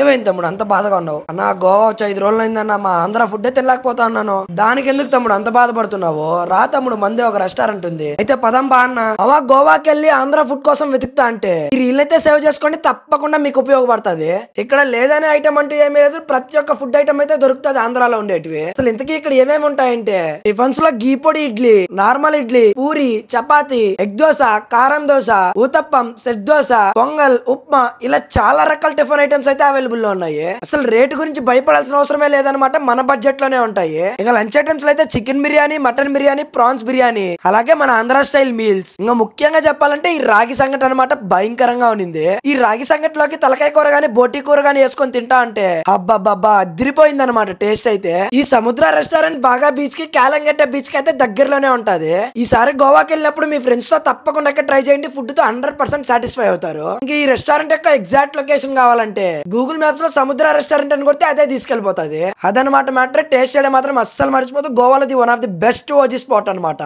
ఏమైంది తమ్ముడు అంత బాధగా ఉన్నావు? అన్న గోవా వచ్చి 5 రోజులు అయిందన్న, మా ఆంధ్ర ఫుడ్ తినలేకపోతా అన్నాను. దానికి ఎందుకు తమ్ముడు అంత బాధపడుతున్నావు? రా తమ్ముడు, మంది ఒక రెస్టారెంట్ ఉంది, అయితే పదం బా అన్న. అవ గోవాకి వెళ్ళి ఆంధ్ర ఫుడ్ కోసం వెతుకుతా అంటే ఈ రీల్ అయితే సేవ్ చేసుకోండి, తప్పకుండా మీకు ఉపయోగపడుతుంది. ఇక్కడ లేదనే ఐటమ్ అంటూ ఏమీ లేదు, ప్రతి ఒక్క ఫుడ్ ఐటమ్ అయితే దొరుకుతుంది ఆంధ్రాలో ఉండేటివి. అసలు ఇంతకీ ఇక్కడ ఏమేమి ఉంటాయంటే టిఫన్స్ లో గీ పొడి ఇడ్లీ, నార్మల్ ఇడ్లీ, పూరి, చపాతి, ఎగ్ దోశ, కారం దోశ, ఊతప్పం, సెట్ దోశ, పొంగల్, ఉప్మా, ఇలా చాలా రకాల టిఫిన్ ఐటమ్స్ అయితే అవైలబుల్ లో ఉన్నాయి. అసలు రేటు గురించి భయపడాల్సిన అవసరమే లేదనమాట, మన బడ్జెట్ లోనే ఉంటాయి. ఇక లంచ్ ఐటమ్స్ లో అయితే chicken biryani, mutton biryani, prawns biryani, అలాగే మన ఆంధ్ర స్టైల్ మీల్స్. ఇంకా ముఖ్యంగా చెప్పాలంటే ఈ రాగి సంగటి అనమాట భయంకరంగా ఉన్నింది. ఈ రాగి సంగటిలోకి తలకాయ కూర గానీ బోటి కూర గానీ వేసుకొని తింటా అంటే అబ్బబ్బబ్బా అదిరిపోయింది అనమాట టేస్ట్ అయితే. ఈ సముద్ర రెస్టారెంట్ బాగా బీచ్ కి, కాలంగట్ట బీచ్ కి అయితే దగ్గరలోనే ఉంటది. ఈసారి గోవాకి వెళ్ళినప్పుడు మీ ఫ్రెండ్స్ తో తప్పకుండా ట్రై చేయండి, ఫుడ్ తో 100% సాటిస్ఫై అవుతారు. ఇంకా ఈ రెస్టారెంట్ యొక్క ఎగ్జాక్ట్ లొకేషన్ కావాలంటే గూగుల్ మ్యాప్స్ లో సముద్ర రెస్టారెంట్ అని కొడితే అదే తీసుకెళ్లిపోతుంది. అదనమాట మ్యాటర్. టేస్ట్ చేయడం మాత్రం అస్సలు మర్చిపోతూ. గోవాలో the one of the best OG spot అనమాట.